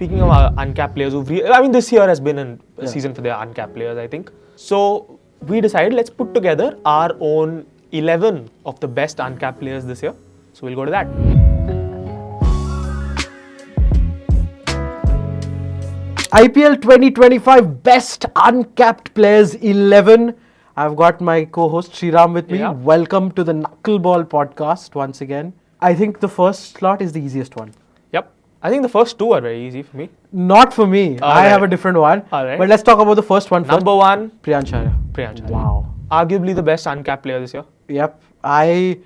Speaking of uncapped players, this year has been a season for the uncapped players, I think. So we decided let's put together our own 11 of the best uncapped players this year. So we'll go to that. IPL 2025 Best Uncapped Players 11. I've got my co-host Sriram with me. Yeah. Welcome to the Knuckleball podcast once again. I think the first slot is the easiest one. Yep. I think the first two are very easy for me. Not for me. I have a different one. Alright. But let's talk about the first one first. Number one, Priyansh Arya. Priyansh Arya. Wow. Arguably the best uncapped player this year. Yep. I'm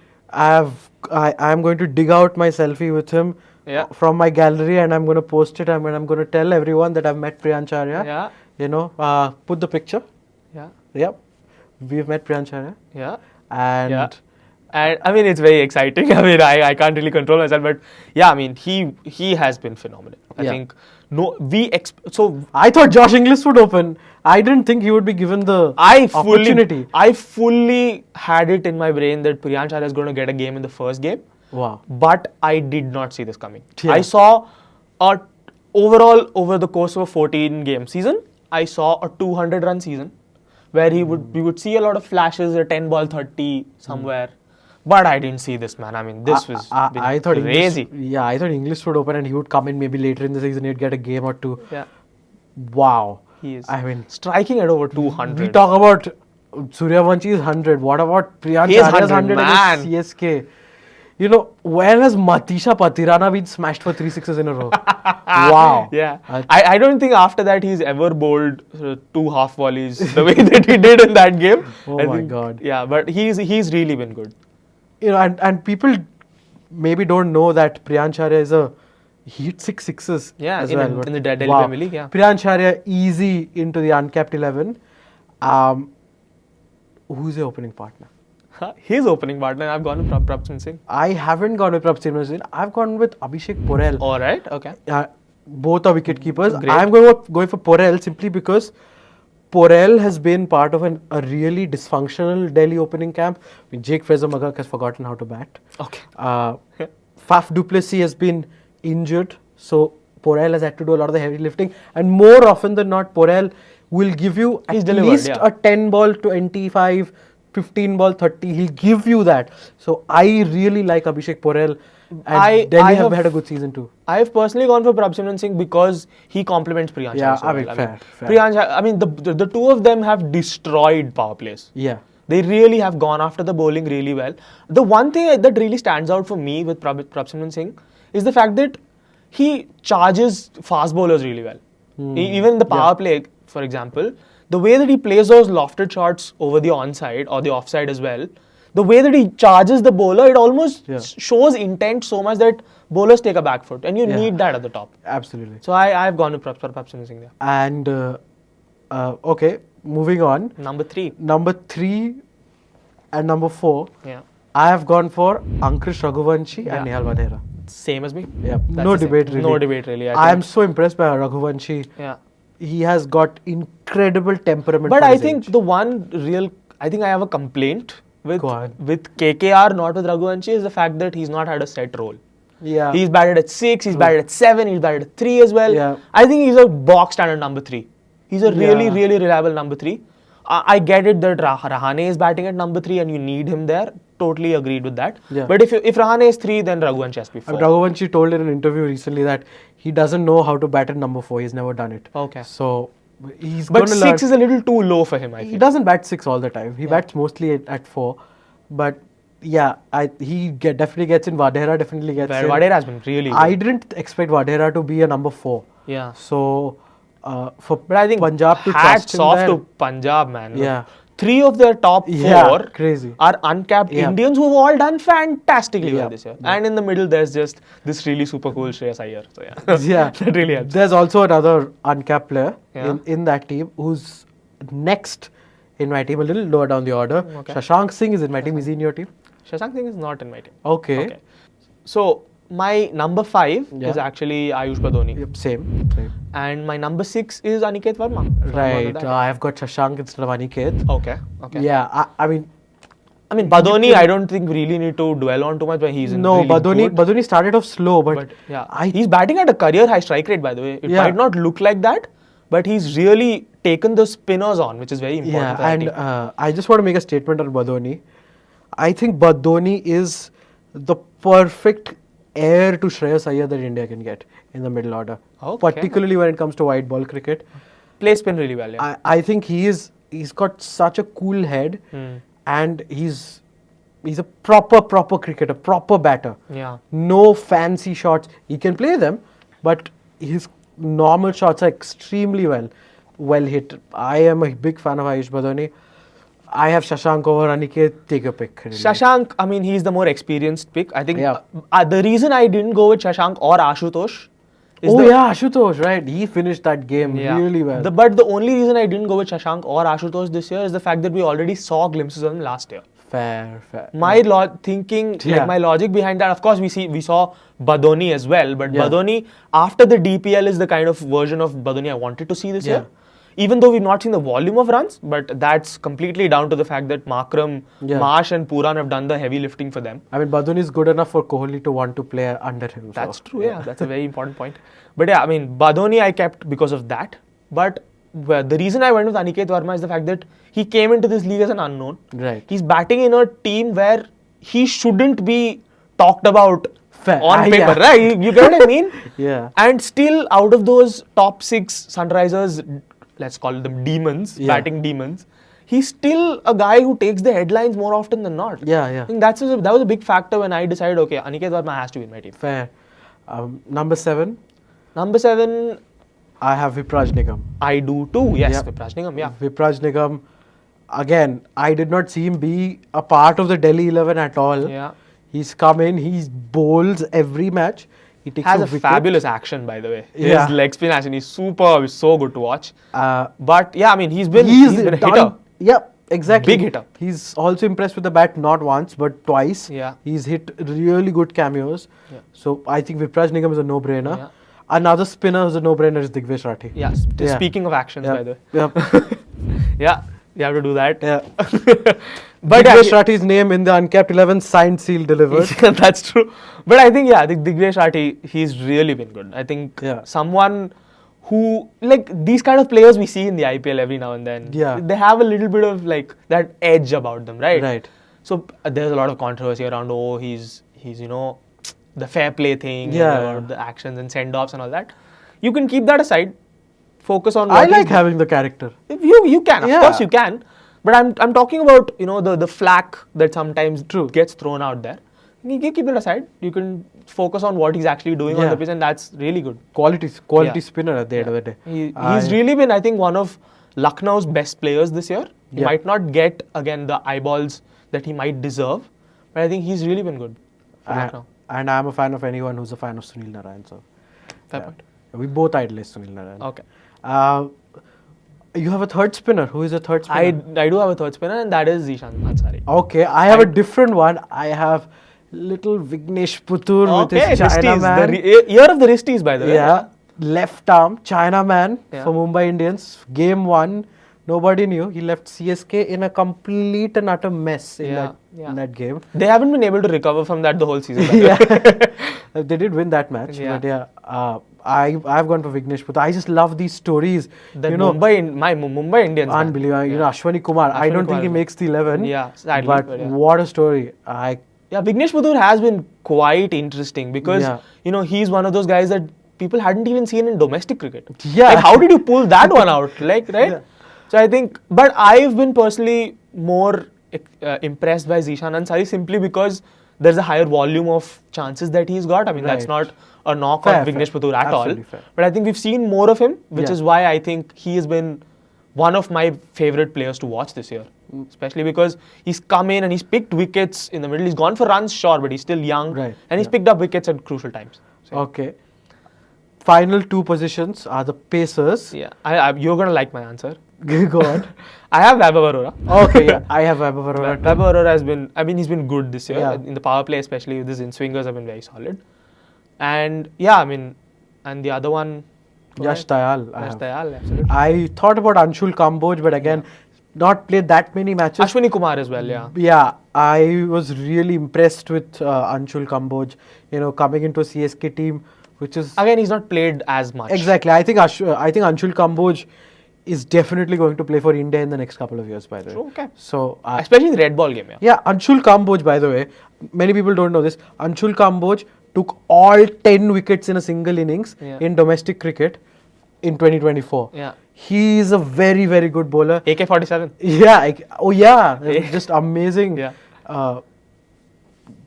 going to dig out my selfie with him from my gallery and I'm going to post it and I'm going to tell everyone that I've met Priyansh Arya. Yeah. You know, put the picture. Yeah. Yep. We've met Priyansh Arya. Yeah. And Yeah. And I mean, it's very exciting. I mean, I can't really control myself, but yeah, I mean, he has been phenomenal. I think I thought Josh Inglis would open. I didn't think he would be given the opportunity. I fully had it in my brain that Priyansh Arya is going to get a game in the first game. Wow. But I did not see this coming. Yeah. I saw overall over the course of a 14-game season, I saw a 200-run season where we would see a lot of flashes, a 10-ball 30 somewhere. But I didn't see this, man. I mean, this was I thought crazy. I thought Inglis would open and he would come in maybe later in the season. He'd get a game or two. Yeah. Wow. He is. I mean, striking at over 200. we talk about Suryavanshi's 100. What about Priyansh He is Arya's 100, 100 man. against CSK? You know, where has Matisha Patirana been smashed for 3 sixes in a row? Wow. Yeah. I don't think after that he's ever bowled 2 half volleys the way that he did in that game. Oh my God. Yeah, but he's really been good. You know, and people maybe don't know that Priyansh Arya he hit 6 sixes as in well. the Delhi Premier League, yeah. Priyansh Arya easy into the uncapped 11. Who's the opening partner? His opening partner, I've gone with Prabhshin Singh. I haven't gone with Prabhshin Singh. I've gone with Abhishek Porel. All right, okay. Both are wicket keepers. Great. I'm going for Porel simply because Porel has been part of a really dysfunctional Delhi opening camp. I mean, Jake Fraser-Magak has forgotten how to bat. Okay. Faf du Plessis has been injured, so Porel has had to do a lot of the heavy lifting. And more often than not, Porel will give you at least a 10-ball 25, 15-ball 30. He'll give you that. So I really like Abhishek Porel. And Delhi have had a good season too. I have personally gone for Prabhshin Singh because he complements Priyansh. Yeah, so well. fair. Priyansh, I mean, the two of them have destroyed power plays. Yeah. They really have gone after the bowling really well. The one thing that really stands out for me with Prabhshin Singh is the fact that he charges fast bowlers really well. Even the power play, for example, the way that he plays those lofted shots over the onside or the offside as well, the way that he charges the bowler, it almost shows intent so much that bowlers take a back foot, and you need that at the top. Absolutely. So I've gone with Prabhshin Singh there. And okay, moving on. Number 3. Number 3 and number 4. Yeah. I have gone for Ankush Raghuvanshi and Nehal Vadera. Same as me. Yeah. That's No the debate same. really. No debate really. I am so impressed by Raghuvanshi. Yeah. He has got incredible temperament. But for I his think age. the one real, I think I have a complaint with Go on. KKR, not with Raghuvanshi, is the fact that he's not had a set role. Yeah. He's batted at 6, he's batted at 7, he's batted at 3 as well. Yeah. I think he's a box standard number 3. He's a really reliable number 3. I get it that Rahane is batting at number 3 and you need him there. Totally agreed with that. Yeah. But if Rahane is 3, then Raghuvanshi has to be 4. Raghuvanshi told in an interview recently that he doesn't know how to bat at number 4. He's never done it. Okay. So he's But going to 6 is a little too low for him, I He feel. doesn't bat 6 all the time. He bats mostly at 4. But yeah, he definitely gets in. Vadera definitely gets in. Vadera has been really good. I didn't expect Vadera to be a number 4. Yeah. So But I think Punjab to hats trust him off there. to Punjab, man. Yeah. 3 of their top 4 crazy. are uncapped Indians who've all done fantastically well this year. Yeah. And in the middle, there's just this really super cool Shreyas Iyer. So Yeah. that really helps. There's also another uncapped player in that team who's next in my team, a little lower down the order. Okay. Shashank Singh is in my team. Is he in your team? Shashank Singh is not in my team. Okay. So my number 5 is actually Ayush Badoni. Yep, same. And my number 6 is Aniket Verma. So Right. I have got Shashank instead of Aniket. Okay. Yeah. I mean, I mean, Badoni, I don't think we really need to dwell on too much, but he's in really good. Badoni started off slow, but yeah, he's batting at a career high strike rate, by the way. It might not look like that, but he's really taken the spinners on, which is very important. Yeah, and I just want to make a statement on Badoni. I think Badoni is the perfect heir to Shreyas Iyer that India can get in the middle order, particularly when it comes to white ball cricket. Play spin really well. Yeah. I think he's got such a cool head, and he's a proper cricketer, proper batter. Yeah. No fancy shots. He can play them, but his normal shots are extremely well hit. I am a big fan of Ayush Badoni. I have Shashank over Aniket. Take a pick. Really. Shashank, I mean, he's the more experienced pick. I think the reason I didn't go with Shashank or Ashutosh is Ashutosh, right? He finished that game really well. But the only reason I didn't go with Shashank or Ashutosh this year is the fact that we already saw glimpses of him last year. Fair. My my logic behind that, of course, we saw Badoni as well, but Badoni after the DPL is the kind of version of Badoni I wanted to see this year. Even though we've not seen the volume of runs, but that's completely down to the fact that Markram, Marsh and Pooran have done the heavy lifting for them. I mean, Badoni is good enough for Kohli to want to play under him. That's true, that's a very important point. But yeah, I mean, Badoni I kept because of that. But the reason I went with Aniket Verma is the fact that he came into this league as an unknown. Right. He's batting in a team where he shouldn't be talked about on paper, right? You get what I mean? Yeah. And still, out of those top 6 Sunrisers, let's call them demons, batting demons, he's still a guy who takes the headlines more often than not. Yeah. I think that was a big factor when I decided, okay, Aniket Verma has to be in my team. Fair. Number 7. Number 7. I have Vipraj Nigam. I do too. Yes, Vipraj Nigam. Yeah. Vipraj Nigam. Again, I did not see him be a part of the Delhi 11 at all. Yeah. He's come in. He bowls every match. He takes has a wicket. fabulous action, by the way. His leg spin action is superb. It's so good to watch. But yeah, I mean, he's been a hitter. Yeah, exactly. Big hitter. He's also impressed with the bat, not once but twice. Yeah. He's hit really good cameos. Yeah. So I think Vipraj Nigam is a no-brainer. Yeah. Another spinner who's a no-brainer is Digvesh Rathi. Yeah. Speaking of actions, by the way. Yeah. Yeah. You have to do that. Yeah. But Digvesh Rathi's name in the Uncapped 11, signed, sealed, delivered. That's true. But I think, Digvesh Rathi, he's really been good. I think someone who, like, these kind of players we see in the IPL every now and then, they have a little bit of, like, that edge about them, right? Right. So there's a lot of controversy around, he's the fair play thing, the actions and send-offs and all that. You can keep that aside. Focus on what I like having the character. You can, of course you can. But I'm talking about, the flack that sometimes gets thrown out there. You can keep that aside. You can focus on what he's actually doing on the pitch, and that's really good. Quality spinner at the end of the day. He's really been, I think, one of Lucknow's best players this year. He might not get, again, the eyeballs that he might deserve, but I think he's really been good for Lucknow. And I'm a fan of anyone who's a fan of Sunil Narine. So, fair point. We both idolize Sunil Narine. Okay. You have a third spinner. Who is a third spinner? I do have a third spinner, and that is Zishan Ansari. Okay, I have a different one. I have little Vignesh Puthur with his Chinaman. Year of the Wristies, by the way. Yeah, left arm Chinaman for Mumbai Indians. Game 1, nobody knew. He left CSK in a complete and utter mess in that game. They haven't been able to recover from that the whole season. They did win that match, but I've gone for Vignesh Puthur. I just love these stories. Mumbai Indians. Unbelievable. You know, Ashwani Kumar. I don't think he makes the 11. But what a story. Vignesh Puthur has been quite interesting because he's one of those guys that people hadn't even seen in domestic cricket. Like, how did you pull that one out? Like, right? Yeah. So I think, but I've been personally more impressed by Zishan Ansari simply because there's a higher volume of chances that he's got. I mean, that's not a knock on Vignesh Puthur at all. But I think we've seen more of him, which is why I think he has been one of my favorite players to watch this year. Especially because he's come in and he's picked wickets in the middle. He's gone for runs, sure, but he's still young. Right. And he's picked up wickets at crucial times. So, okay. Final 2 positions are the Pacers. Yeah. You're going to like my answer. Go on. I have Vaibhav Arora. Okay, yeah. I have Vaibhav Arora. Vaibhav Arora has been, he's been good this year. Yeah. In the power play, especially with his in-swingers have been very solid. And and the other one... Yash Dayal. Absolutely. I thought about Anshul Kamboj, but again, not played that many matches. Ashwani Kumar as well, Yeah. I was really impressed with Anshul Kamboj, coming into a CSK team, which is Again, he's not played as much. exactly. I think Anshul Kamboj is definitely going to play for India in the next couple of years, by the way. Okay. So Especially in the red ball game, yeah. yeah, Anshul Kamboj, by the way, many people don't know this. Anshul Kamboj took all 10 wickets in a single innings in domestic cricket in 2024. Yeah. He is a very, very good bowler. AK-47. Yeah, just amazing. Yeah.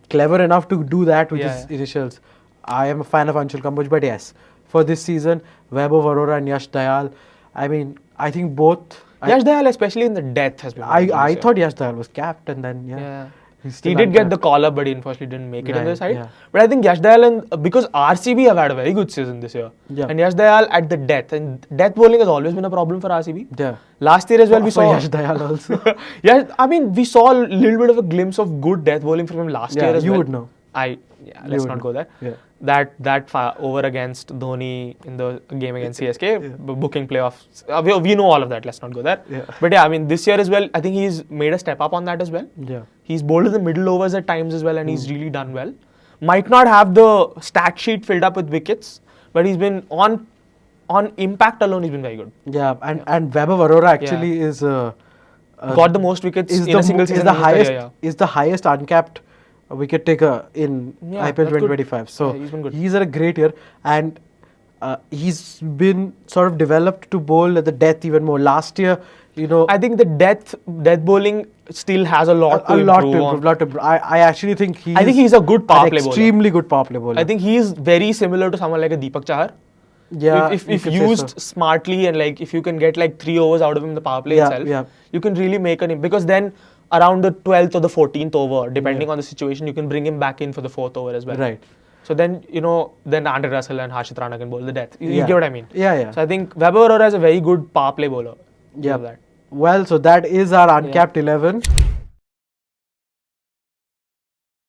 Clever enough to do that with his initials. I am a fan of Anshul Kamboj, but yes, for this season, Vaibhav Arora and Yash Dayal, I mean, I think both. Yash Dayal, especially in the death, has been. I thought Yash Dayal was capped, and then he did get the call up, but he unfortunately didn't make it in the side. Yeah. But I think Yash Dayal, because RCB have had a very good season this year, and Yash Dayal at the death, and death bowling has always been a problem for RCB. Yeah. Last year as well, we saw Yash Dayal also. Yeah, I mean, we saw a little bit of a glimpse of good death bowling from him last year as well. You would know. Let's not go there. Yeah. That over against Dhoni in the game against CSK, booking playoffs. We know all of that. Let's not go there. Yeah. But yeah, I mean, this year as well, I think he's made a step up on that as well. Yeah. He's bowled in the middle overs at times as well, and he's really done well. Might not have the stat sheet filled up with wickets, but he's been on impact alone. He's been very good. Yeah, and Vaibhav Arora actually is got the most wickets in a single season. Is the highest uncapped wicket taker in IPL 2025. So he's had a great year, and he's been sort of developed to bowl at the death even more. Last year, I think the death bowling still has a lot to improve. I actually think he's a good power play bowler. Extremely good power play bowler. I think he's very similar to someone like a Deepak Chahar. Yeah, if used smartly, and if you can get 3 overs out of him in the power play itself, you can really make an impact. Because then around the 12th or the 14th over, depending on the situation, you can bring him back in for the 4th over as well. Right. So then, then Andre Russell and Harshit Rana can bowl the death. You get what I mean? Yeah. So I think Vaibhav Arora is a very good power play bowler. Yeah. Well, so that is our uncapped 11.